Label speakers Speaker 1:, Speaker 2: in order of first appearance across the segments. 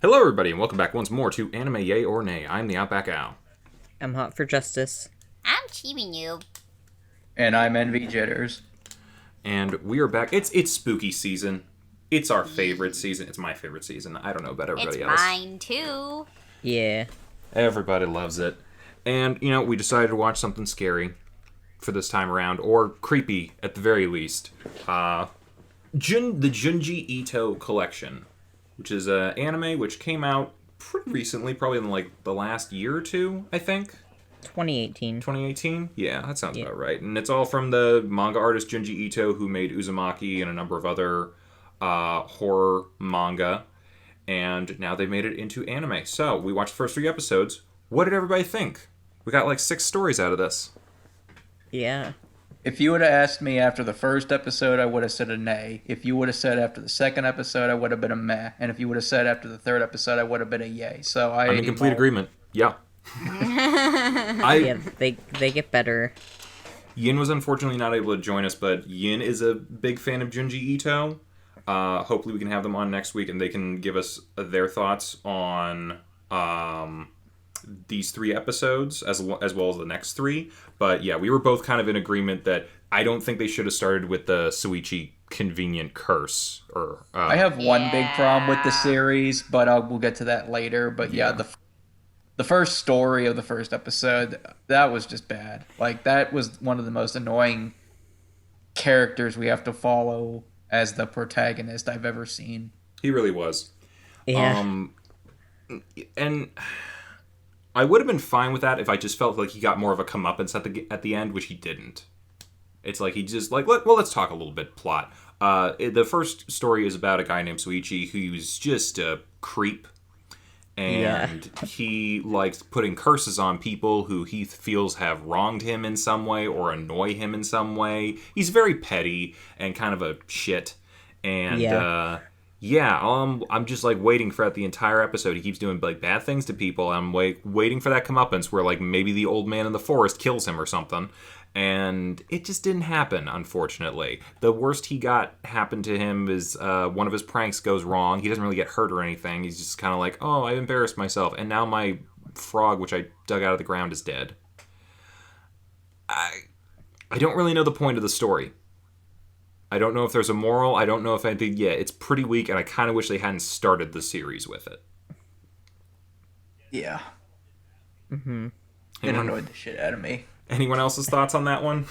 Speaker 1: Hello, everybody, and welcome back once more to Anime Yay or Nay. I'm the Outback Al.
Speaker 2: I'm hot for justice.
Speaker 3: I'm cheating you.
Speaker 4: And I'm Envy Jitters.
Speaker 1: And we are back. It's spooky season. It's our favorite season. It's my favorite season. I don't know about
Speaker 3: It's
Speaker 1: everybody else.
Speaker 3: mine too.
Speaker 2: Yeah.
Speaker 1: Everybody loves it. And, we decided to watch something scary for this time around, or creepy at the very least. The Junji Ito collection, which is an anime which came out pretty recently, probably in the last year or two, I think.
Speaker 2: 2018.
Speaker 1: 2018? Yeah, that sounds about right. And it's all from the manga artist Junji Ito, who made Uzumaki and a number of other horror manga. And now they made it into anime. So, we watched the first 3 episodes. What did everybody think? We got 6 stories out of this.
Speaker 2: Yeah.
Speaker 4: If you would have asked me after the first episode, I would have said a nay. If you would have said after the second episode, I would have been a meh. And if you would have said after the third episode, I would have been a yay. So
Speaker 1: I'm in complete agreement. Yeah.
Speaker 2: Yeah, they get better.
Speaker 1: Yin was unfortunately not able to join us, but Yin is a big fan of Junji Ito. Hopefully we can have them on next week and they can give us their thoughts on these 3 episodes as well as the next 3. But yeah, we were both kind of in agreement that I don't think they should have started with the Suichi convenient curse.
Speaker 4: I have one big problem with the series, but we'll get to that later. But yeah, the first story of the first episode, that was just bad. That was one of the most annoying characters we have to follow as the protagonist I've ever seen.
Speaker 1: He really was.
Speaker 2: Yeah.
Speaker 1: And I would have been fine with that if I just felt like he got more of a comeuppance at the end, which he didn't. It's like he just let's talk a little bit plot. The first story is about a guy named Suichi who's just a creep, and he likes putting curses on people who he feels have wronged him in some way or annoy him in some way. He's very petty and kind of a shit, and I'm just waiting for the entire episode. He keeps doing bad things to people. I'm waiting for that comeuppance where maybe the old man in the forest kills him or something. And it just didn't happen, unfortunately. The worst he got happened to him is one of his pranks goes wrong. He doesn't really get hurt or anything. He's just kind of oh, I embarrassed myself. And now my frog, which I dug out of the ground, is dead. I don't really know the point of the story. I don't know if there's a moral. I don't know if anything. Yeah, it's pretty weak, and I kind of wish they hadn't started the series with it.
Speaker 4: Yeah. Mm-hmm. It annoyed the shit out of me.
Speaker 1: Anyone else's thoughts on that one?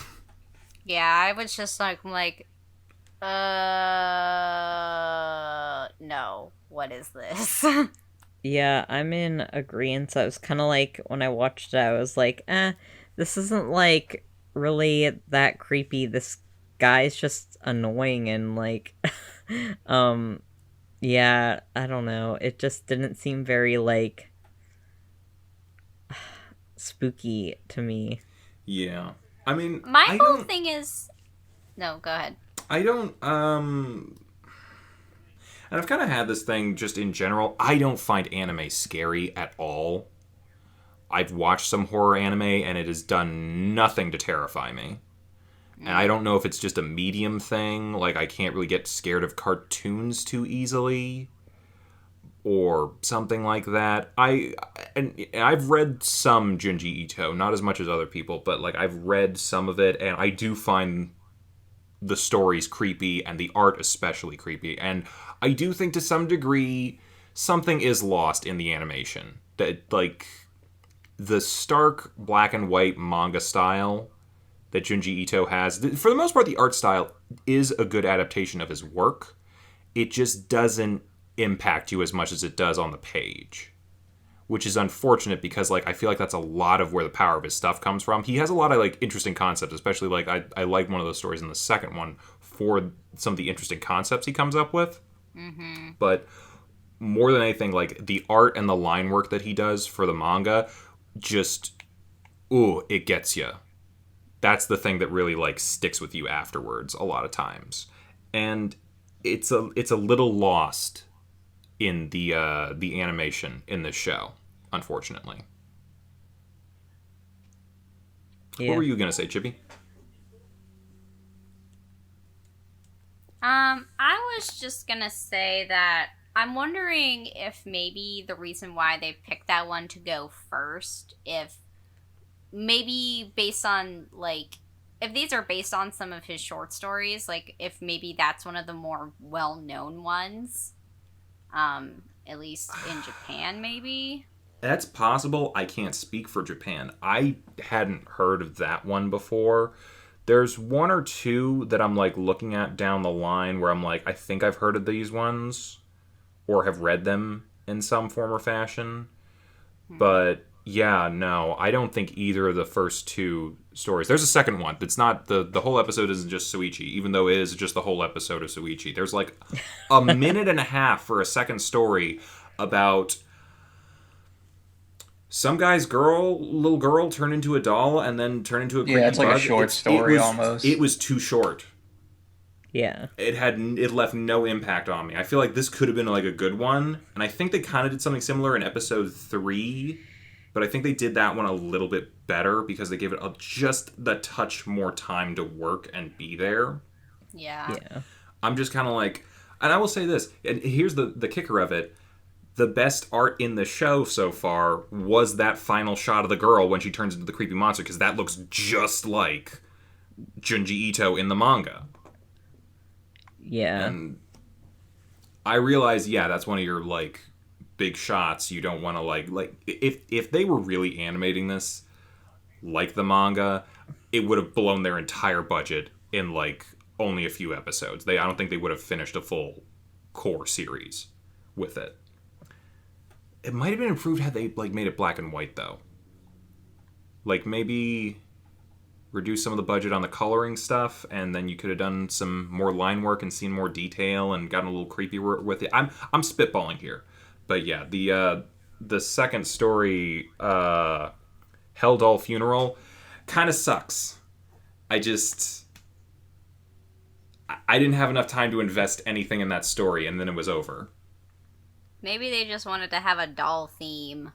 Speaker 3: Yeah, I was just no. What is this?
Speaker 2: Yeah, I'm in agreement. I was kind of when I watched it, I was this isn't really that creepy. This guy's just annoying and yeah, I don't know. It just didn't seem very spooky to me.
Speaker 1: Yeah. I mean,
Speaker 3: My whole thing is... No, go ahead.
Speaker 1: I don't, and I've kind of had this thing just in general. I don't find anime scary at all. I've watched some horror anime, and it has done nothing to terrify me. And I don't know if it's just a medium thing, I can't really get scared of cartoons too easily, or something like that. I've read some Junji Ito, not as much as other people, but I've read some of it, and I do find the stories creepy and the art especially creepy. And I do think to some degree something is lost in the animation. That the stark black and white manga style that Junji Ito has, for the most part the art style is a good adaptation of his work. It just doesn't impact you as much as it does on the page, which is unfortunate because I feel that's a lot of where the power of his stuff comes from. He has a lot of interesting concepts, especially I like one of those stories in the second one for some of the interesting concepts he comes up with. Mm-hmm. But more than anything, the art and the line work that he does for the manga, just it gets you. That's the thing that really sticks with you afterwards a lot of times, and it's a little lost in the animation in this show, unfortunately. Yeah. What were you gonna say, Chippy?
Speaker 3: I was just gonna say that I'm wondering if maybe the reason why they picked that one to go first, if maybe based on like if these are based on some of his short stories, like if maybe that's one of the more well-known ones, at least in Japan, maybe.
Speaker 1: That's possible. I can't speak for Japan. I hadn't heard of that one before. There's one or two that I'm like looking at down the line where I'm like, I think I've heard of these ones or have read them in some form or fashion. But yeah, no, I don't think either of the first two stories. There's a second one. It's not the whole episode isn't just Suichi, even though it is just the whole episode of Suichi. There's like a minute and a half for a second story about some guy's little girl turned into a doll and then turned into a creepy
Speaker 4: Yeah, it's like
Speaker 1: bug.
Speaker 4: a short story almost.
Speaker 1: It was too short.
Speaker 2: Yeah.
Speaker 1: It left no impact on me. I feel like this could have been like a good one, and I think they kind of did something similar in episode 3, but I think they did that one a little bit better because they gave it just the touch more time to work and be there.
Speaker 3: Yeah.
Speaker 2: Yeah.
Speaker 1: I'm just kind of like, and I will say this, and here's the kicker of it. The best art in the show so far was that final shot of the girl when she turns into the creepy monster, because that looks just like Junji Ito in the manga.
Speaker 2: Yeah.
Speaker 1: And I realize, yeah, that's one of your like big shots. You don't want to like if they were really animating this like the manga, it would have blown their entire budget in like only a few episodes. I don't think they would have finished a full core series with it. It might have been improved had they like made it black and white though. Like maybe reduce some of the budget on the coloring stuff, and then you could have done some more line work and seen more detail and gotten a little creepy with it. I'm spitballing here, but yeah, the second story, Helldoll Funeral, kind of sucks. I didn't have enough time to invest anything in that story, and then it was over.
Speaker 3: Maybe they just wanted to have a doll theme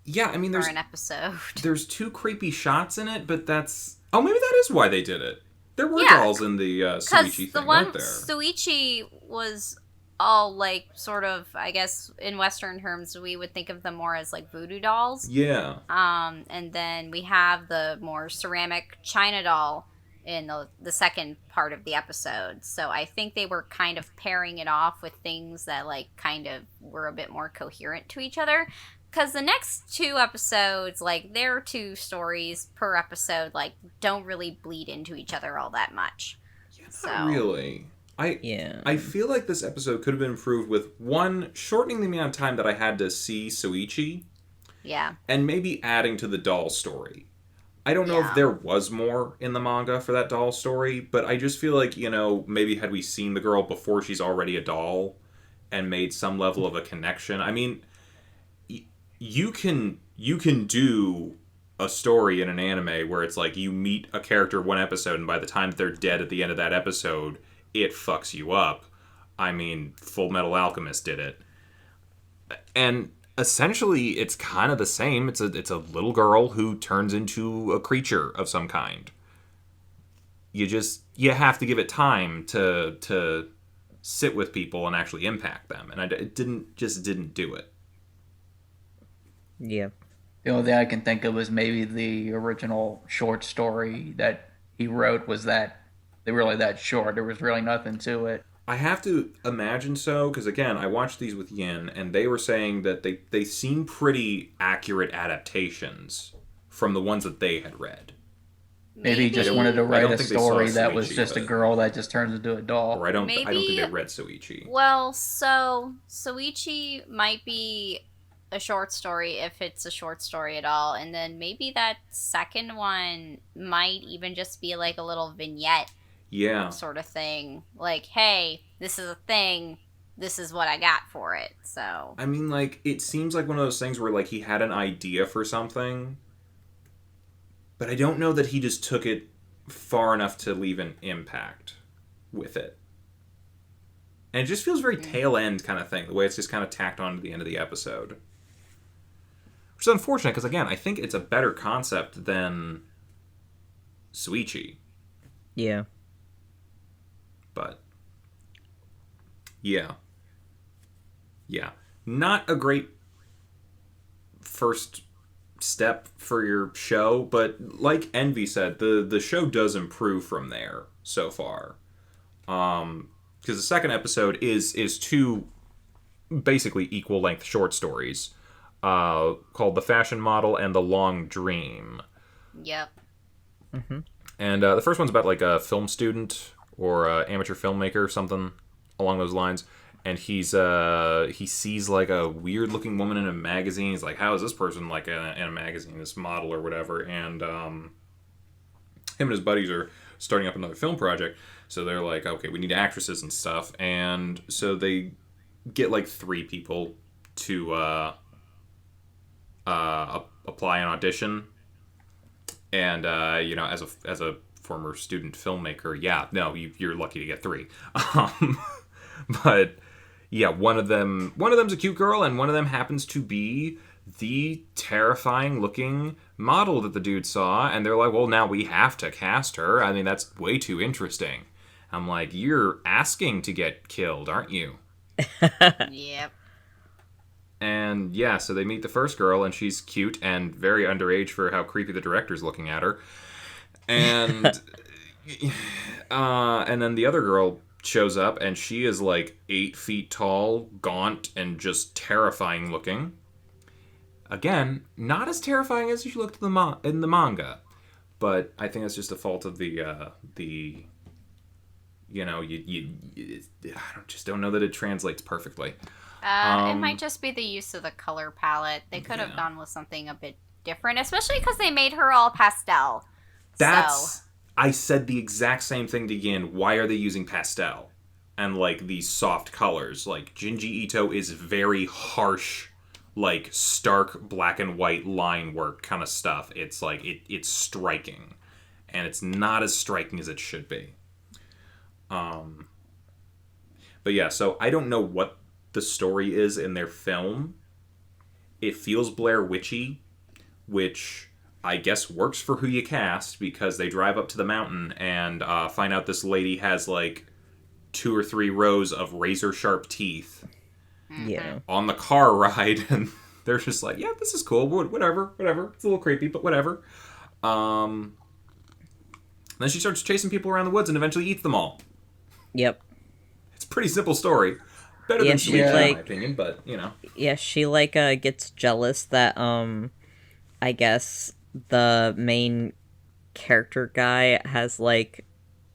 Speaker 1: Yeah, I mean,
Speaker 3: for an episode.
Speaker 1: There's 2 creepy shots in it, but that's... Oh, maybe that is why they did it. There were
Speaker 3: Yeah,
Speaker 1: dolls in the Suichi
Speaker 3: Because
Speaker 1: thing,
Speaker 3: the one
Speaker 1: weren't there?
Speaker 3: Suichi was all like sort of, I guess in Western terms we would think of them more as like voodoo dolls.
Speaker 1: Yeah.
Speaker 3: And then we have the more ceramic china doll in the second part of the episode. So I think they were kind of pairing it off with things that like kind of were a bit more coherent to each other. Because the next 2 episodes, like their 2 stories per episode, like don't really bleed into each other all that much.
Speaker 1: Yeah, not really. I feel like this episode could have been improved with, 1, shortening the amount of time that I had to see Suichi.
Speaker 3: Yeah.
Speaker 1: And maybe adding to the doll story. I don't know if there was more in the manga for that doll story, but I just feel like, maybe had we seen the girl before she's already a doll and made some level of a connection. I mean, you can do a story in an anime where it's like you meet a character one episode and by the time they're dead at the end of that episode, it fucks you up. I mean, Full Metal Alchemist did it. And essentially it's kind of the same. It's a little girl who turns into a creature of some kind. You have to give it time to sit with people and actually impact them, and it didn't do it.
Speaker 2: Yeah.
Speaker 4: The only thing I can think of is maybe the original short story that he wrote was that they were really that short. There was really nothing to it.
Speaker 1: I have to imagine so, because again, I watched these with Yin, and they were saying that they seem pretty accurate adaptations from the ones that they had read.
Speaker 4: Maybe he just wanted to write a story that was just a girl that just turns into a doll.
Speaker 1: Or I don't think they read Suichi.
Speaker 3: Well, so Suichi might be a short story if it's a short story at all, and then maybe that second one might even just be like a little vignette sort of thing, like, hey, this is a thing, this is what I got for it. So
Speaker 1: I mean, like, it seems like one of those things where like he had an idea for something, but I don't know that he just took it far enough to leave an impact with it. And it just feels very tail end kind of thing, the way it's just kind of tacked on to the end of the episode. Which is unfortunate, because again, I think it's a better concept than Suichi.
Speaker 2: Yeah.
Speaker 1: But, yeah. Yeah. Not a great first step for your show, but like Envy said, the show does improve from there so far. Because the second episode is two basically equal length short stories, called The Fashion Model and The Long Dream.
Speaker 3: Yep.
Speaker 1: And the first one's about like a film student or a amateur filmmaker, something along those lines. And he sees like a weird looking woman in a magazine. He's like, how is this person like in a magazine, this model or whatever? And him and his buddies are starting up another film project. So they're like, okay, we need actresses and stuff. And so they get like 3 people to apply an audition. And as a former student filmmaker, yeah, no, you're lucky to get 3. But yeah, one of them's a cute girl, and one of them happens to be the terrifying looking model that the dude saw, and they're like, well, now we have to cast her. I mean, that's way too interesting. I'm like, you're asking to get killed, aren't you?
Speaker 3: Yep.
Speaker 1: And yeah, so they meet the first girl, and she's cute and very underage for how creepy the director's looking at her. And and then the other girl shows up, and she is like 8 feet tall, gaunt, and just terrifying looking. Again, not as terrifying as she looked in the manga, but I think that's just a fault of the I just don't know that it translates perfectly.
Speaker 3: It might just be the use of the color palette. They could have gone with something a bit different, especially because they made her all pastel.
Speaker 1: I said the exact same thing to Yin. Why are they using pastel and like these soft colors? Like Junji Ito is very harsh, like stark black and white line work kind of stuff. It's like it's striking, and it's not as striking as it should be. But yeah, so I don't know what the story is in their film. It feels Blair Witchy, which I guess works for who you cast, because they drive up to the mountain and find out this lady has like 2 or 3 rows of razor sharp teeth.
Speaker 2: Yeah.
Speaker 1: On the car ride, and they're just like, yeah, this is cool, whatever. It's a little creepy, but whatever. Then she starts chasing people around the woods and eventually eats them all.
Speaker 2: Yep.
Speaker 1: It's a pretty simple story. Better than Sweet, in my opinion, but, you know.
Speaker 2: Yeah, she, like, gets jealous that, I guess the main character guy has, like,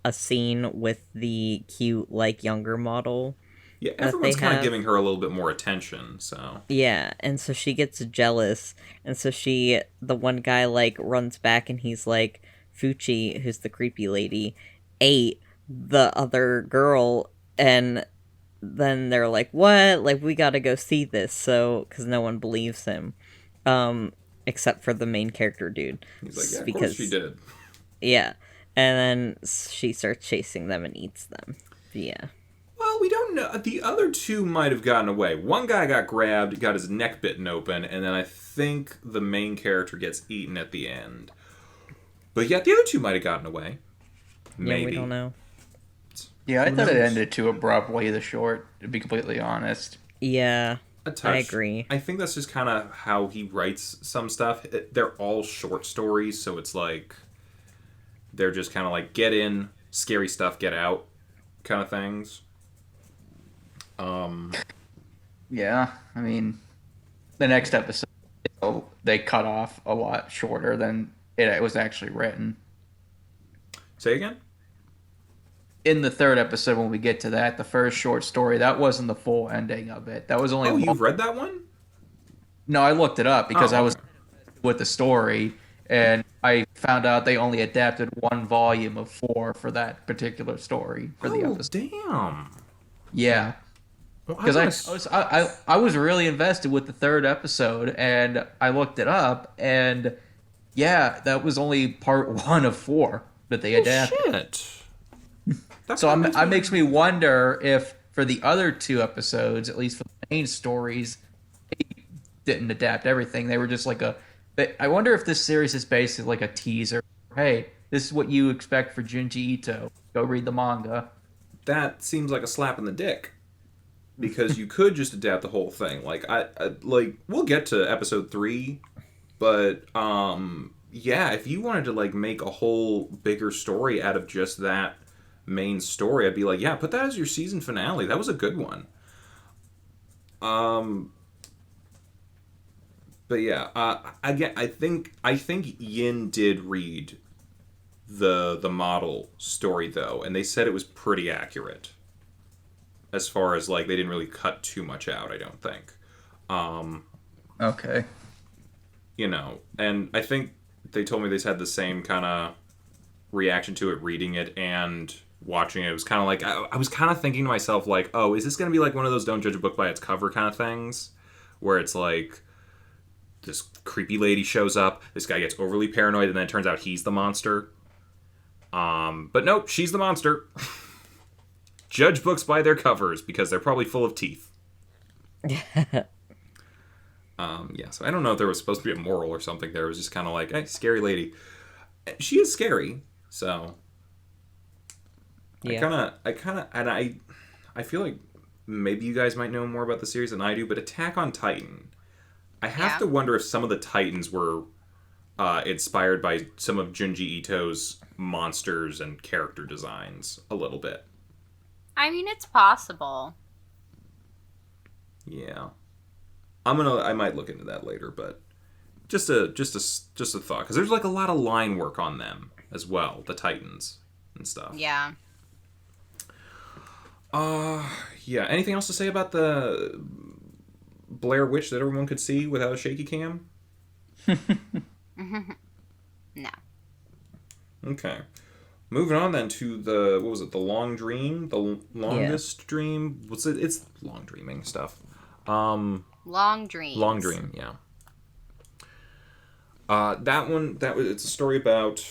Speaker 2: a scene with the cute, like, younger model.
Speaker 1: Yeah, everyone's kind of giving her a little bit more attention, so.
Speaker 2: Yeah, and so she gets jealous, and so the one guy, like, runs back, and he's like, Fuchi, who's the creepy lady, ate the other girl, and then they're like, what? Like, we gotta go see this, so, because no one believes him, except for the main character dude.
Speaker 1: He's like, yeah, of course she did.
Speaker 2: Yeah, and then she starts chasing them and eats them. Yeah.
Speaker 1: Well, we don't know. The other 2 might have gotten away. One guy got grabbed, got his neck bitten open, and then I think the main character gets eaten at the end. But yeah, the other 2 might have gotten away. Maybe.
Speaker 2: Yeah, we don't know.
Speaker 4: Yeah, I thought it ended too abruptly, the short, to be completely honest.
Speaker 2: Yeah,
Speaker 1: a touch.
Speaker 2: I agree.
Speaker 1: I think that's just kind of how he writes some stuff. They're all short stories, so it's like they're just kind of like get in, scary stuff, get out kind of things.
Speaker 4: Yeah, I mean, the next episode, they cut off a lot shorter than it was actually written.
Speaker 1: Say again?
Speaker 4: In the 3rd episode, when we get to that, the first short story, that wasn't the full ending of it. That was only.
Speaker 1: Oh, you've read that one?
Speaker 4: No, I looked it up because I was with the story, and I found out they only adapted 1 volume of 4 for that particular story for the episode.
Speaker 1: Damn.
Speaker 4: Yeah. Because I was really invested with the 3rd episode, and I looked it up, and yeah, that was only part 1 of 4 that they adapted.
Speaker 1: Shit.
Speaker 4: So it makes me wonder if for the other 2 episodes, at least for the main stories, they didn't adapt everything. They were just like I wonder if this series is basically like a teaser. Hey, this is what you expect for Junji Ito. Go read the manga.
Speaker 1: That seems like a slap in the dick. because you could just adapt the whole thing. Like like we'll get to episode 3, but yeah, if you wanted to like make a whole bigger story out of just that main story, I'd be like, yeah, put that as your season finale. That was a good one. But yeah, again, I think Yin did read the model story though, and they said it was pretty accurate. As far as like they didn't really cut too much out, I don't think.
Speaker 4: Okay.
Speaker 1: You know, and I think they told me they had the same kind of reaction to it, reading it and watching it. It was kind of like I was kind of thinking to myself like, oh, is this going to be like one of those don't judge a book by its cover kind of things, where it's like this creepy lady shows up, this guy gets overly paranoid, and then it turns out he's the monster. But nope, she's the monster. Judge books by their covers because they're probably full of teeth. Yeah, so I don't know if there was supposed to be a moral or something there. It was just kind of like, hey, scary lady. She is scary, so
Speaker 2: Yeah.
Speaker 1: I feel like maybe you guys might know more about the series than I do, but Attack on Titan, I have to wonder if some of the Titans were inspired by some of Junji Ito's monsters and character designs a little bit.
Speaker 3: I mean, it's possible.
Speaker 1: Yeah, I might look into that later, but just a thought, because there's like a lot of line work on them as well, the Titans and stuff.
Speaker 3: Yeah.
Speaker 1: Yeah. Anything else to say about the Blair Witch that everyone could see without a shaky cam?
Speaker 3: No.
Speaker 1: Okay. Moving on then to the, what was it, the Long Dream? The Longest Dream? What's it? It's long dreaming stuff.
Speaker 3: Long Dreams.
Speaker 1: Long Dream, yeah. It's a story about,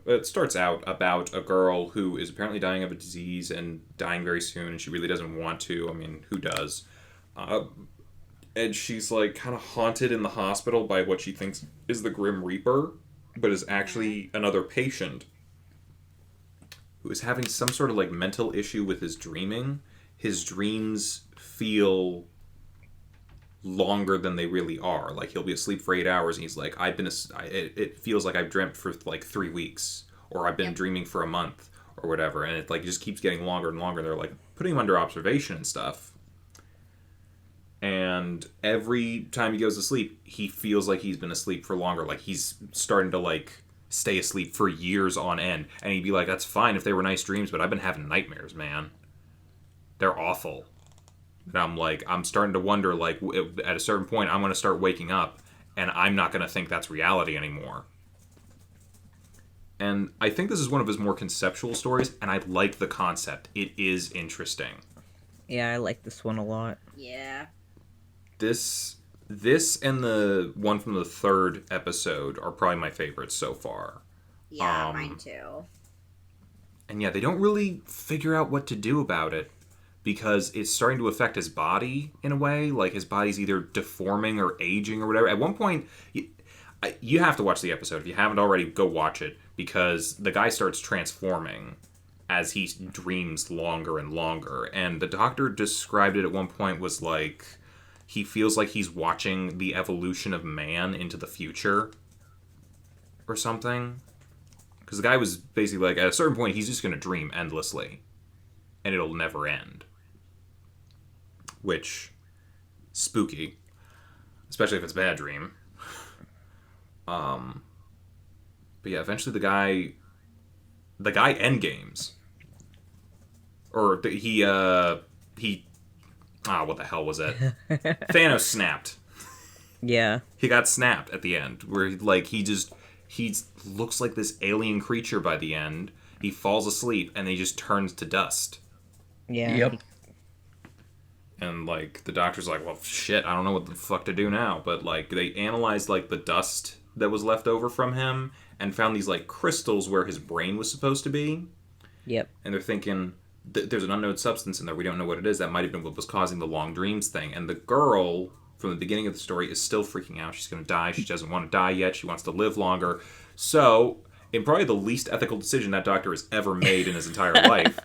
Speaker 1: it starts out about a girl who is apparently dying of a disease and dying very soon, and she really doesn't want to. I mean, who does? And she's like kind of haunted in the hospital by what she thinks is the Grim Reaper, but is actually another patient who is having some sort of like mental issue with his dreaming. His dreams feel longer than they really are. Like he'll be asleep for 8 hours and he's like, it feels like I've dreamt for like 3 weeks, or I've been dreaming for a month or whatever. And it like just keeps getting longer and longer. They're like putting him under observation and stuff. And every time he goes to sleep, he feels like he's been asleep for longer. Like he's starting to like stay asleep for years on end. And he'd be like, that's fine if they were nice dreams, but I've been having nightmares, man. They're awful. And I'm like, I'm starting to wonder, like, at a certain point, I'm going to start waking up, and I'm not going to think that's reality anymore. And I think this is one of his more conceptual stories, and I like the concept. It is interesting.
Speaker 2: Yeah, I like this one a lot.
Speaker 3: Yeah.
Speaker 1: This and the one from the 3rd episode are probably my favorites so far.
Speaker 3: Yeah, mine too.
Speaker 1: And yeah, they don't really figure out what to do about it, because it's starting to affect his body in a way. Like his body's either deforming or aging or whatever. At one point, you have to watch the episode. If you haven't already, go watch it, because the guy starts transforming as he dreams longer and longer. And the doctor described it at one point was like, he feels like he's watching the evolution of man into the future or something. Because the guy was basically like, at a certain point, he's just going to dream endlessly, and it'll never end. Which, spooky, especially if it's a bad dream. But yeah, eventually the guy endgames, or what the hell was it? Thanos snapped.
Speaker 2: Yeah.
Speaker 1: He got snapped at the end, where like he looks like this alien creature by the end. He falls asleep and he just turns to dust.
Speaker 2: Yeah.
Speaker 4: Yep.
Speaker 1: And, like, the doctor's like, well, shit, I don't know what the fuck to do now. But, like, they analyzed, like, the dust that was left over from him and found these, like, crystals where his brain was supposed to be.
Speaker 2: Yep.
Speaker 1: And they're thinking, there's an unknown substance in there. We don't know what it is. That might have been what was causing the long dreams thing. And the girl, from the beginning of the story, is still freaking out. She's going to die. She doesn't want to die yet. She wants to live longer. So, in probably the least ethical decision that doctor has ever made in his entire life,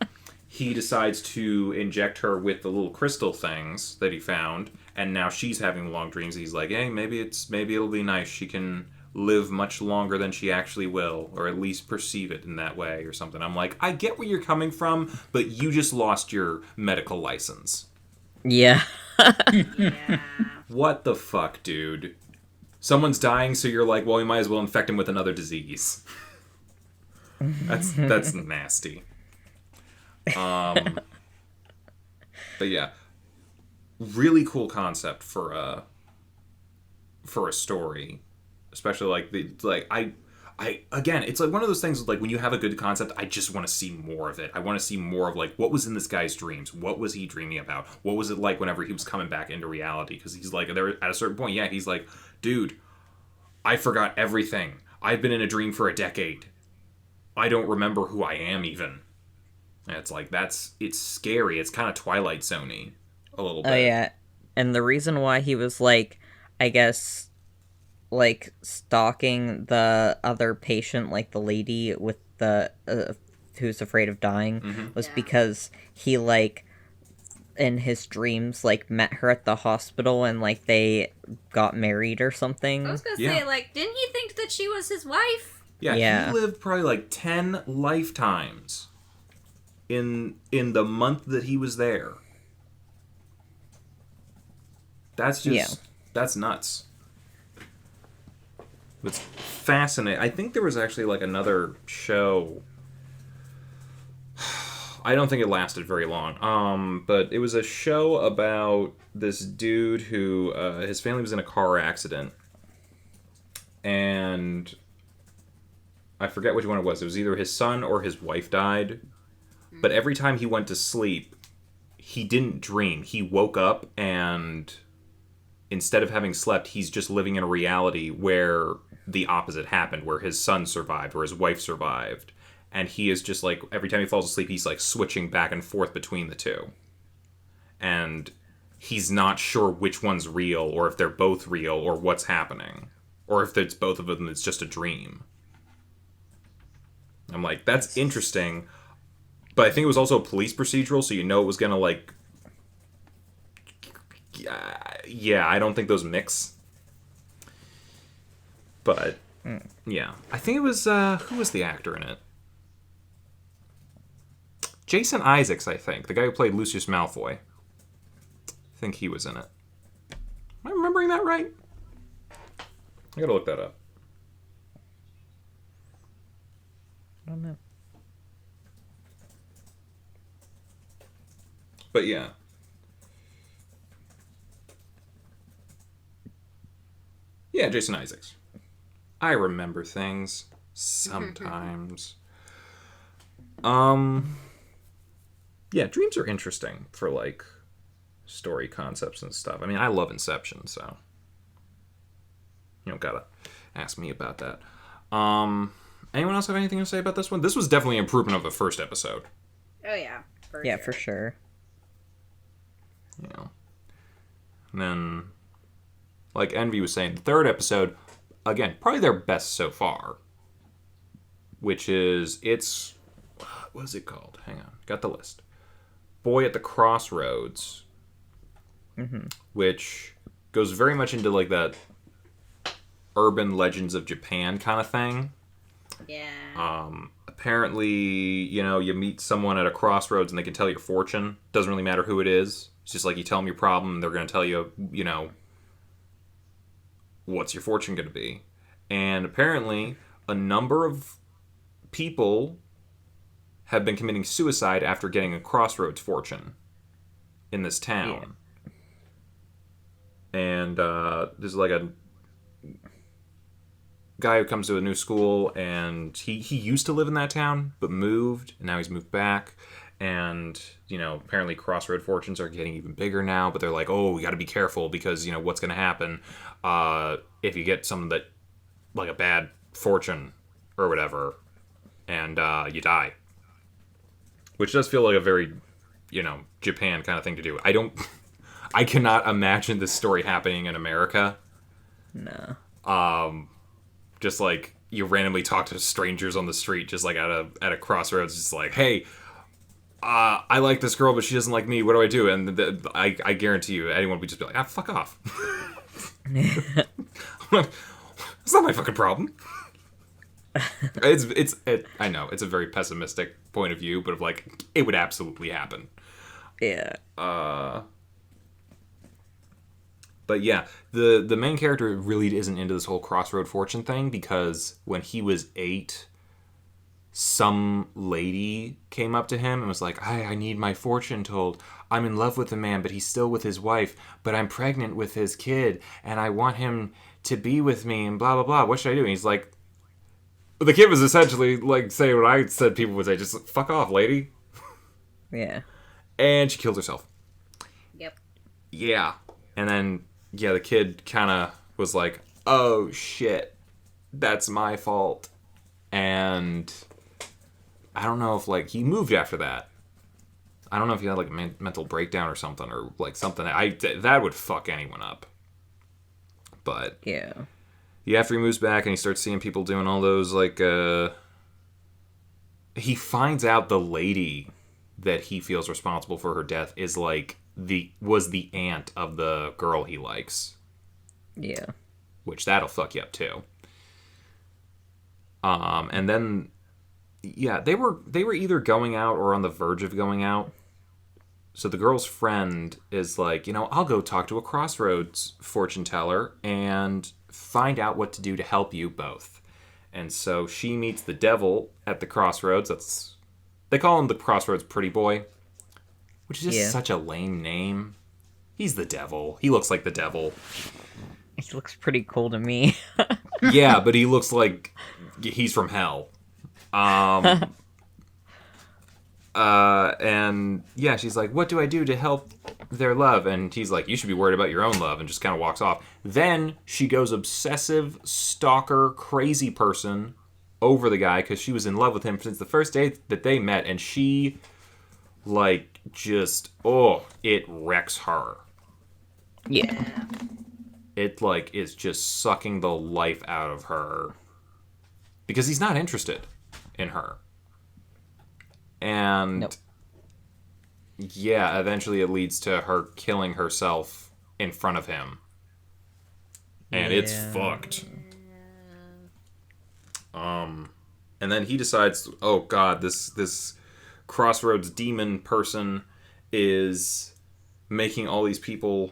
Speaker 1: he decides to inject her with the little crystal things that he found, and now she's having long dreams. He's like, hey, maybe it'll be nice. She can live much longer than she actually will, or at least perceive it in that way or something. I'm like, I get where you're coming from, but you just lost your medical license.
Speaker 2: Yeah.
Speaker 3: Yeah.
Speaker 1: What the fuck, dude? Someone's dying, so you're like, well, we might as well infect him with another disease. That's nasty. But yeah, really cool concept for a story, especially I again, it's like one of those things like when you have a good concept, I just want to see more of it. I want to see more of like what was in this guy's dreams, what was he dreaming about, what was it like whenever he was coming back into reality? Because he's like there at a certain point, yeah, he's like, dude, I forgot everything. I've been in a dream for a decade. I don't remember who I am even. And it's like it's scary. It's kind of Twilight Zone-y a little bit.
Speaker 2: Oh yeah, and the reason why he was like, I guess, like stalking the other patient, like the lady with the who's afraid of dying, was because he like in his dreams like met her at the hospital and like they got married or something.
Speaker 3: I was gonna say, like, didn't he think that she was his wife?
Speaker 1: Yeah, he lived probably like 10 lifetimes in the month that he was there. That's just that's nuts. It's fascinating. I think there was actually like another show. I don't think it lasted very long. But it was a show about this dude who his family was in a car accident, and I forget which one it was. It was either his son or his wife died. But every time he went to sleep, he didn't dream. He woke up and instead of having slept, he's just living in a reality where the opposite happened, where his son survived, where his wife survived. And he is just like, every time he falls asleep, he's like switching back and forth between the two. And he's not sure which one's real, or if they're both real, or what's happening. Or if it's both of them, it's just a dream. I'm like, that's interesting. But I think it was also a police procedural, so you know it was gonna like... Yeah, I don't think those mix. But, yeah. I think it was, who was the actor in it? Jason Isaacs, I think. The guy who played Lucius Malfoy. I think he was in it. Am I remembering that right? I gotta look that up.
Speaker 2: I don't know.
Speaker 1: But yeah. Yeah, Jason Isaacs. I remember things sometimes. Yeah, dreams are interesting for like story concepts and stuff. I mean, I love Inception, so you don't gotta ask me about that. Anyone else have anything to say about this one? This was definitely an improvement of the first episode.
Speaker 3: Oh yeah,
Speaker 2: for sure.
Speaker 1: You know. And then, like Envy was saying, the third episode, again, probably their best so far. Which is, what is it called? Hang on, got the list. Boy at the Crossroads. Which goes very much into like that urban legends of Japan kind of thing.
Speaker 3: Yeah.
Speaker 1: Apparently, you know, you meet someone at a crossroads and they can tell your fortune. Doesn't really matter who it is. It's just like you tell them your problem and they're going to tell you, you know, what's your fortune going to be. And apparently, a number of people have been committing suicide after getting a crossroads fortune in this town. Yeah. And there's like a guy who comes to a new school, and he used to live in that town, but moved, and now he's moved back. And, you know, apparently crossroad fortunes are getting even bigger now, but they're like, oh, we got to be careful because, you know, what's going to happen if you get something that, like a bad fortune or whatever, and you die. Which does feel like a very, you know, Japan kind of thing to do. I cannot imagine this story happening in America.
Speaker 2: No.
Speaker 1: Just like you randomly talk to strangers on the street, just like at a crossroads, just like, hey, I like this girl, but she doesn't like me. What do I do? And I guarantee you, anyone would just be like, fuck off. It's not my fucking problem. I know it's a very pessimistic point of view, but of like it would absolutely happen.
Speaker 2: Yeah.
Speaker 1: But yeah, the main character really isn't into this whole crossroad fortune thing because when he was 8, some lady came up to him and was like, I need my fortune told. I'm in love with the man, but he's still with his wife, but I'm pregnant with his kid, and I want him to be with me, and blah, blah, blah. What should I do? And he's like, the kid was essentially like saying what I said people would say, just fuck off, lady.
Speaker 2: Yeah.
Speaker 1: And she killed herself.
Speaker 3: Yep.
Speaker 1: Yeah. And then, yeah, the kid kind of was like, oh, shit, that's my fault. And I don't know if, like, he moved after that. I don't know if he had, like, a mental breakdown or something, or, like, something. That would fuck anyone up. But,
Speaker 2: Yeah.
Speaker 1: after he moves back and he starts seeing people doing all those, like, he finds out the lady that he feels responsible for her death is, like, was the aunt of the girl he likes.
Speaker 2: Yeah.
Speaker 1: Which that'll fuck you up too. And then, yeah, they were either going out or on the verge of going out. So the girl's friend is like, I'll go talk to a Crossroads fortune teller and find out what to do to help you both. And so she meets the devil at the Crossroads. They call him the Crossroads Pretty Boy, which is just such a lame name. He's the devil. He looks like the devil.
Speaker 2: He looks pretty cool to me.
Speaker 1: Yeah, but he looks like he's from hell. And yeah, she's like, what do I do to help their love? And he's like, you should be worried about your own love, and just kind of walks off. Then she goes obsessive, stalker, crazy person over the guy because she was in love with him since the first day that they met, and she, like, just, it wrecks her.
Speaker 2: Yeah.
Speaker 1: It, like, is just sucking the life out of her because he's not interested in her. And
Speaker 2: nope.
Speaker 1: Yeah, eventually it leads to her killing herself in front of him. And it's fucked. And then he decides, oh god, this Crossroads demon person is making all these people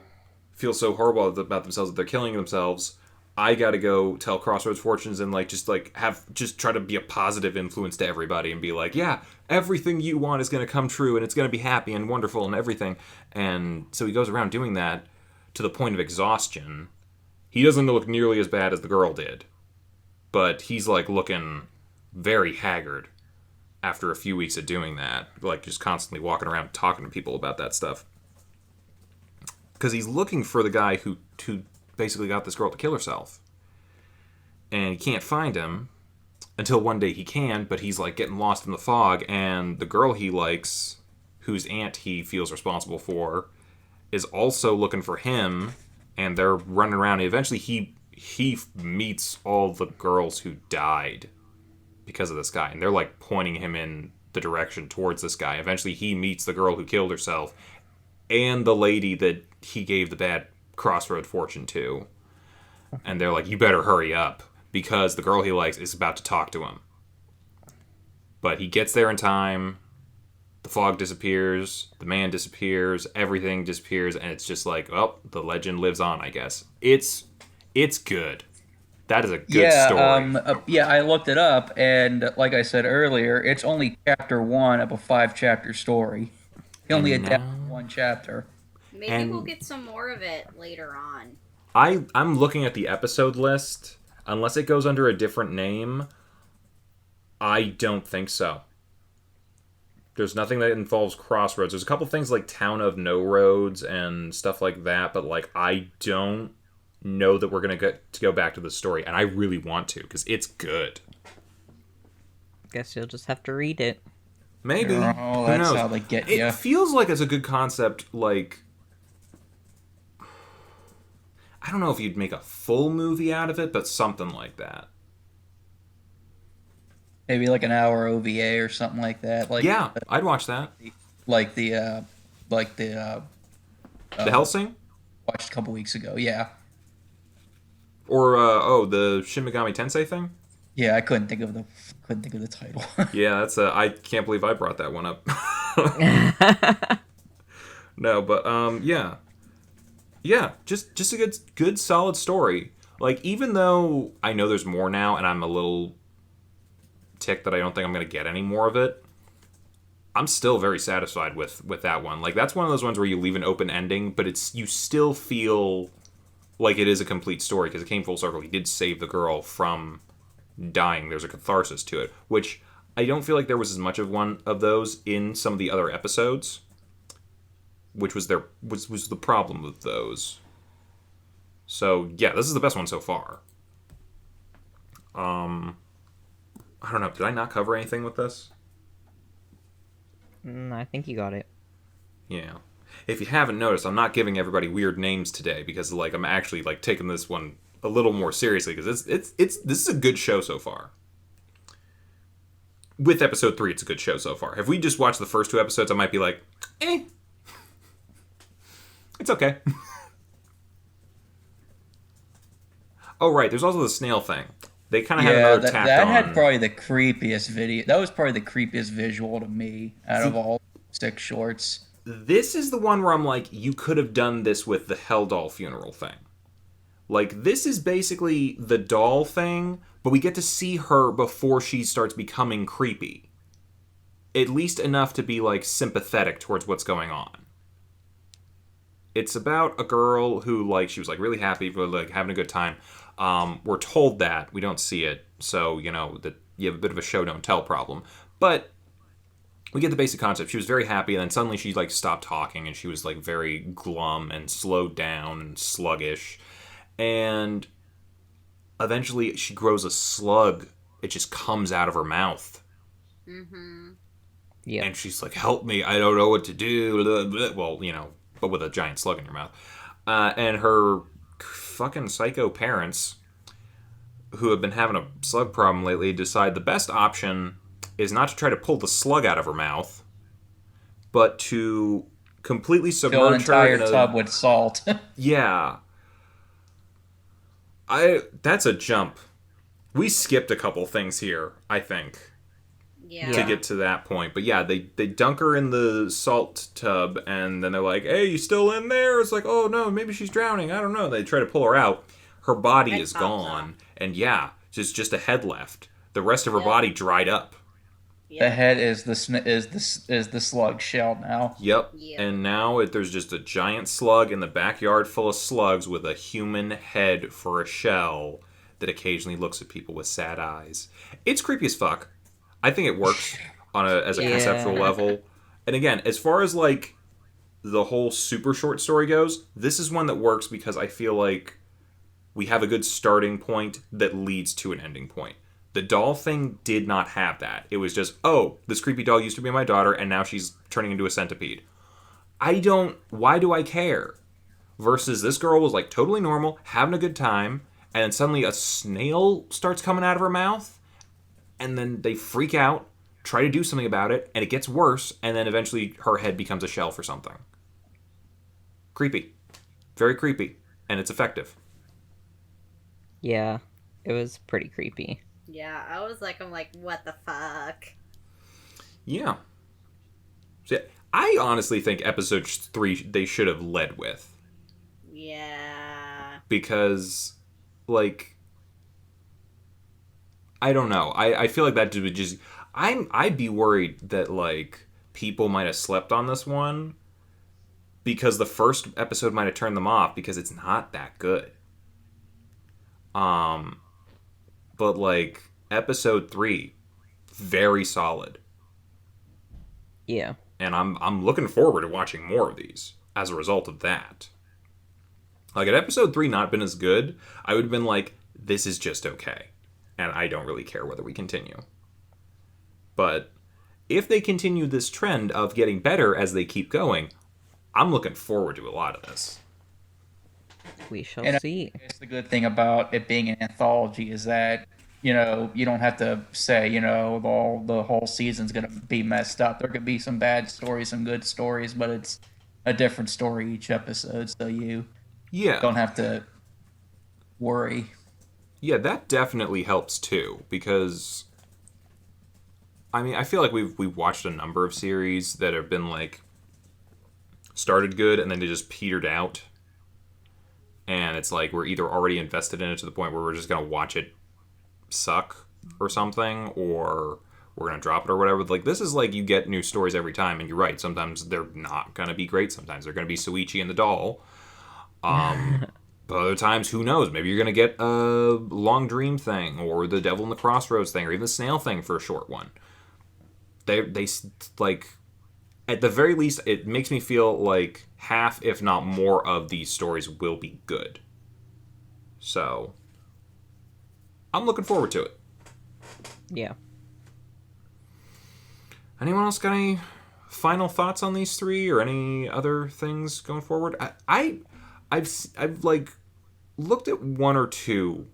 Speaker 1: feel so horrible about themselves that they're killing themselves. I gotta go tell Crossroads Fortunes and just try to be a positive influence to everybody and be like, yeah, everything you want is gonna come true and it's gonna be happy and wonderful and everything. And so he goes around doing that to the point of exhaustion. He doesn't look nearly as bad as the girl did, but he's like looking very haggard after a few weeks of doing that, like just constantly walking around talking to people about that stuff. Because he's looking for the guy who basically got this girl to kill herself. And he can't find him until one day he can, but he's like getting lost in the fog, and the girl he likes, whose aunt he feels responsible for, is also looking for him, and they're running around. And eventually he meets all the girls who died because of this guy, and they're like pointing him in the direction towards this guy. Eventually he meets the girl who killed herself and the lady that he gave the bad Crossroad fortune to, and they're like, you better hurry up because the girl he likes is about to talk to him. But he gets there in time, the fog disappears, the man disappears, everything disappears, and it's just like, well, the legend lives on, I guess. It's good. That is a good story.
Speaker 4: I looked it up, and like I said earlier, it's only chapter 1 of a 5-chapter story. He only adapted 1 chapter.
Speaker 3: Maybe we'll get some more of it later on.
Speaker 1: I'm looking at the episode list. Unless it goes under a different name, I don't think so. There's nothing that involves Crossroads. There's a couple things like Town of No Roads and stuff like that, but like I don't know that we're going to get to go back to the story, and I really want to because it's good.
Speaker 2: Guess you'll just have to read it.
Speaker 1: Maybe.
Speaker 4: Oh, that's how they get you.
Speaker 1: It feels like it's a good concept, like, I don't know if you'd make a full movie out of it, but something like that.
Speaker 4: maybe like an hour OVA or something like that.
Speaker 1: Yeah, I'd watch that.
Speaker 4: Like the like the
Speaker 1: The
Speaker 4: uh,
Speaker 1: Hellsing?
Speaker 4: watched a couple weeks ago. Yeah,
Speaker 1: Or, the Shin Megami Tensei thing?
Speaker 4: yeah. I couldn't think of the title.
Speaker 1: Yeah, I can't believe I brought that one up. No, but, yeah. Yeah, just a good solid story. Like, even though I know there's more now, and I'm a little ticked that I don't think I'm going to get any more of it, I'm still very satisfied with that one. Like, that's one of those ones where you leave an open ending, but you still feel like it is a complete story because it came full circle. He did save the girl from dying. There's a catharsis to it, which I don't feel like there was as much of one of those in some of the other episodes, which was the problem with those. So yeah, this is the best one so far. I don't know. Did I not cover anything with this?
Speaker 2: I think you got it.
Speaker 1: Yeah. If you haven't noticed, I'm not giving everybody weird names today because like I'm actually like taking this one a little more seriously because it's this is a good show so far. With episode 3, it's a good show so far. If we just watched the first 2 episodes, I might be like, it's okay. Oh right, there's also the snail thing. They kind of had
Speaker 4: Yeah,
Speaker 1: another tacked
Speaker 4: that
Speaker 1: on.
Speaker 4: had probably the creepiest video. That was probably the creepiest visual to me out of all 6 shorts.
Speaker 1: This is the one where I'm like, you could have done this with the Helldoll Funeral thing. Like, this is basically the doll thing, but we get to see her before she starts becoming creepy. At least enough to be, like, sympathetic towards what's going on. It's about a girl who, like, she was, like, really happy for, like, having a good time. We're told that. We don't see it. So, that you have a bit of a show don't tell problem. But we get the basic concept. She was very happy, and then suddenly she, like, stopped talking, and she was, like, very glum and slowed down and sluggish. And eventually she grows a slug. It just comes out of her mouth.
Speaker 3: Mm-hmm.
Speaker 2: Yeah.
Speaker 1: And she's like, help me, I don't know what to do. Well, but with a giant slug in your mouth. And her fucking psycho parents, who have been having a slug problem lately, decide the best option is not to try to pull the slug out of her mouth, but to completely
Speaker 4: Fill an
Speaker 1: submerge her
Speaker 4: entire
Speaker 1: in a...
Speaker 4: tub with salt.
Speaker 1: Yeah. That's a jump. We skipped a couple things here, I think,
Speaker 3: Yeah.
Speaker 1: to get to that point. But yeah, they dunk her in the salt tub, and then they're like, hey, you still in there? It's like, oh no, maybe she's drowning. I don't know. They try to pull her out. Her body
Speaker 3: Head
Speaker 1: is
Speaker 3: pops
Speaker 1: gone. And yeah, just a head left. The rest of her
Speaker 3: Yep.
Speaker 1: body dried up.
Speaker 4: The head is the slug shell now.
Speaker 1: Yep.
Speaker 3: Yep.
Speaker 1: And now there's just a giant slug in the backyard full of slugs with a human head for a shell that occasionally looks at people with sad eyes. It's creepy as fuck. I think it works as a
Speaker 2: Yeah.
Speaker 1: conceptual level. And again, as far as like the whole super short story goes, this is one that works because I feel like we have a good starting point that leads to an ending point. The doll thing did not have that. It was just, oh, this creepy doll used to be my daughter, and now she's turning into a centipede. Why do I care? Versus this girl was like totally normal, having a good time, and then suddenly a snail starts coming out of her mouth, and then they freak out, try to do something about it, and it gets worse, and then eventually her head becomes a shell for something. Creepy. Very creepy, and it's effective.
Speaker 2: Yeah. It was pretty creepy.
Speaker 3: Yeah, I'm like, what the fuck?
Speaker 1: Yeah. So, I honestly think episode 3 they should have led with.
Speaker 3: Yeah.
Speaker 1: Because, like, I don't know. I feel like that would just... I'd be worried that, like, people might have slept on this one because the first episode might have turned them off because it's not that good. But, like, episode 3, very solid.
Speaker 2: Yeah.
Speaker 1: And I'm looking forward to watching more of these as a result of that. Like, had episode 3 not been as good, I would have been like, this is just okay. And I don't really care whether we continue. But if they continue this trend of getting better as they keep going, I'm looking forward to a lot of this.
Speaker 2: We shall
Speaker 4: And
Speaker 2: see.
Speaker 4: I guess the good thing about it being an anthology is that you don't have to say, the whole season's gonna be messed up. There could be some bad stories, some good stories, but it's a different story each episode, so you
Speaker 1: Yeah.
Speaker 4: don't have to worry.
Speaker 1: Yeah, that definitely helps too, because I mean, I feel like we've watched a number of series that have been like started good and then they just petered out. And it's like we're either already invested in it to the point where we're just gonna watch it suck or something, or we're gonna drop it or whatever. Like, this is like you get new stories every time, and you're right. Sometimes they're not gonna be great. Sometimes they're gonna be Suichi and the doll. But other times, who knows? Maybe you're gonna get a Long Dream thing, or the Devil in the Crossroads thing, or even the Snail Thing for a short one. They like, at the very least, it makes me feel like half, if not more, of these stories will be good. So I'm looking forward to it.
Speaker 2: Yeah.
Speaker 1: Anyone else got any final thoughts on these three, or any other things going forward? I've like looked at one or two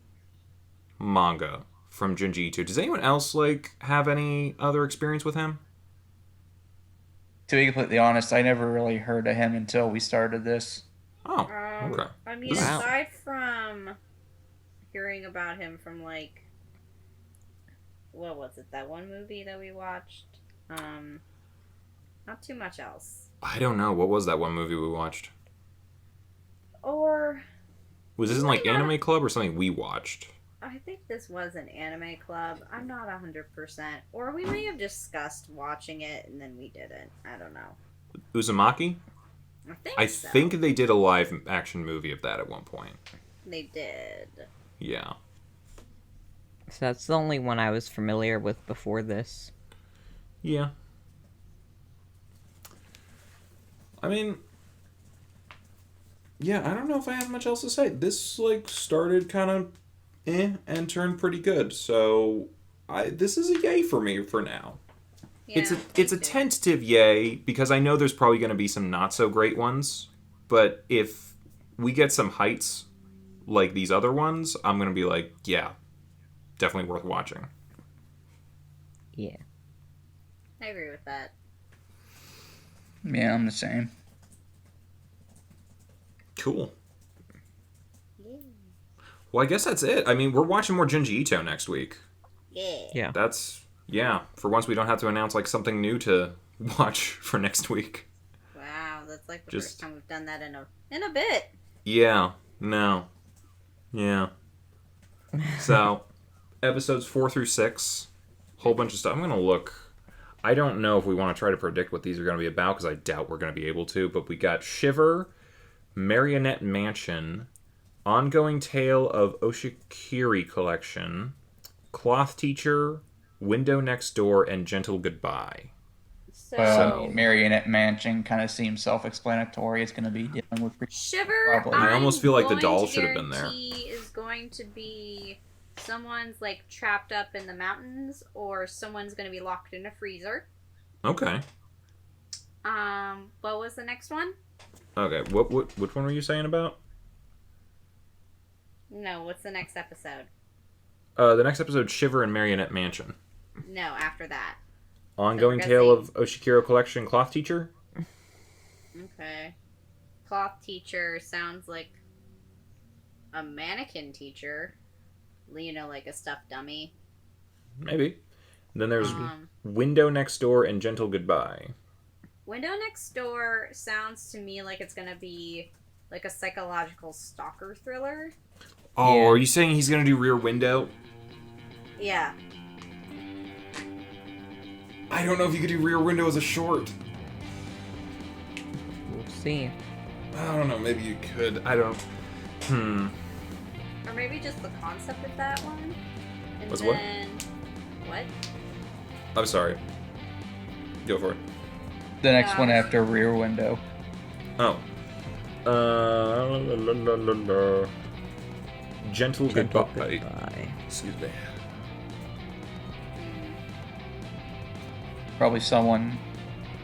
Speaker 1: manga from Junji Ito. Does anyone else like have any other experience with him?
Speaker 4: To be completely honest, I never really heard of him until we started this.
Speaker 1: Oh, okay.
Speaker 3: I mean,
Speaker 2: Wow.
Speaker 3: aside from hearing about him from like, what was it? That one movie that we watched. Not too much else.
Speaker 1: I don't know. What was that one movie we watched?
Speaker 3: Or
Speaker 1: Was this in like Anime Club or something we watched?
Speaker 3: I think this was an anime club. I'm not 100%. Or we may have discussed watching it and then we didn't. I don't know.
Speaker 1: Uzumaki?
Speaker 3: I
Speaker 1: I
Speaker 3: so.
Speaker 1: think they did a live action movie of that at one point.
Speaker 3: They did.
Speaker 1: Yeah.
Speaker 2: So that's the only one I was familiar with before this.
Speaker 1: Yeah. I mean, yeah, I don't know if I have much else to say. This like started kind of and turned pretty good. So this is a yay for me for now.
Speaker 3: Yeah,
Speaker 1: It's a
Speaker 3: me too.
Speaker 1: tentative yay, because I know there's probably going to be some not so great ones, but if we get some heights like these other ones, I'm going to be like, yeah, definitely worth watching.
Speaker 2: Yeah.
Speaker 3: I agree with that.
Speaker 4: Yeah, I'm the same.
Speaker 1: Cool.
Speaker 3: Yeah.
Speaker 1: Well, I guess that's it. I mean, we're watching more Junji Ito next week.
Speaker 3: Yeah.
Speaker 2: Yeah.
Speaker 1: That's, yeah, for once we don't have to announce like something new to watch for next week.
Speaker 3: Wow, that's like the
Speaker 1: Just-
Speaker 3: first time we've done that in a bit.
Speaker 1: Yeah, no. Yeah. So, episodes 4 through 6, whole bunch of stuff. I'm going to look. I don't know if we want to try to predict what these are going to be about, because I doubt we're going to be able to, but we got Shiver, Marionette Mansion, Ongoing Tale of Oshikiri Collection, Cloth Teacher, Window Next Door, and Gentle Goodbye.
Speaker 3: So,
Speaker 1: So-
Speaker 4: Marionette Mansion kind of seems self-explanatory. It's going to be dealing with
Speaker 3: Shiver,
Speaker 4: Probably.
Speaker 1: I almost feel like the
Speaker 3: I'm
Speaker 1: doll
Speaker 3: going to
Speaker 1: should have been there.
Speaker 3: guarantee is going to be someone's like trapped up in the mountains, or someone's going to be locked in a freezer.
Speaker 1: Okay.
Speaker 3: What was the next one?
Speaker 1: Okay, which one were you saying about?
Speaker 3: No, what's the next episode?
Speaker 1: The next episode, Shiver and Marionette Mansion.
Speaker 3: No, after that.
Speaker 1: Ongoing
Speaker 3: So we're
Speaker 1: Tale
Speaker 3: guessing-
Speaker 1: of Oshikiro Collection, Cloth Teacher?
Speaker 3: Okay. Cloth teacher sounds like a mannequin teacher. You know, like a stuffed dummy.
Speaker 1: Maybe. And then there's
Speaker 3: Um,
Speaker 1: Window Next Door and Gentle Goodbye.
Speaker 3: Window Next Door sounds to me like it's gonna be like a psychological stalker thriller.
Speaker 1: Oh,
Speaker 2: Yeah.
Speaker 1: are you saying he's gonna do Rear Window?
Speaker 3: Yeah.
Speaker 1: I don't know if you could do Rear Window as a short.
Speaker 2: We'll see.
Speaker 1: I don't know, maybe you could. I don't.
Speaker 3: Or maybe just the concept of that one. And
Speaker 1: Was what?
Speaker 3: then... What?
Speaker 1: I'm sorry. Go for it.
Speaker 4: the next one after Rear Window.
Speaker 1: Oh. Gentle
Speaker 2: Gentle
Speaker 1: Goodbye.
Speaker 2: Goodbye.
Speaker 1: Excuse me.
Speaker 4: Probably someone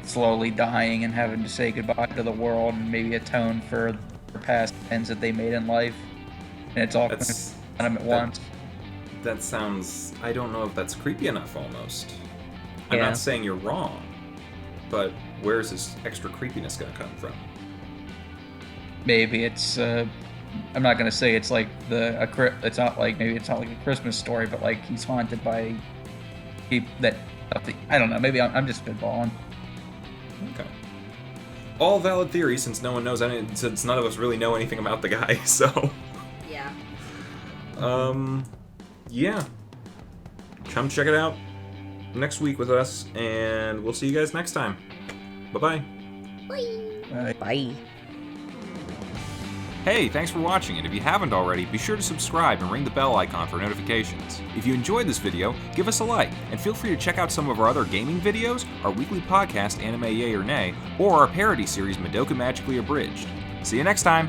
Speaker 4: slowly dying and having to say goodbye to the world and maybe atone for their past ends that they made in life. And it's all going to
Speaker 1: That's
Speaker 4: on them at once.
Speaker 1: that sounds... I don't know if that's creepy enough, almost. I'm
Speaker 2: Yeah.
Speaker 1: not saying you're wrong, but where's this extra creepiness gonna come from?
Speaker 4: Maybe it's I'm not gonna say it's like it's not like a Christmas story, but like he's haunted by I don't know. Maybe I'm just spitballing.
Speaker 1: Okay. All valid theories, since no one knows since none of us really know anything about the guy. So,
Speaker 3: Yeah.
Speaker 1: yeah. Come check it out next week with us, and we'll see you guys next time. Bye-bye.
Speaker 2: Bye.
Speaker 1: Hey, thanks for watching, and if you haven't already, be sure to subscribe and ring the bell icon for notifications. If you enjoyed this video, give us a like, and feel free to check out some of our other gaming videos, our weekly podcast, Anime Yay or Nay, or our parody series, Madoka Magically Abridged. See you next time!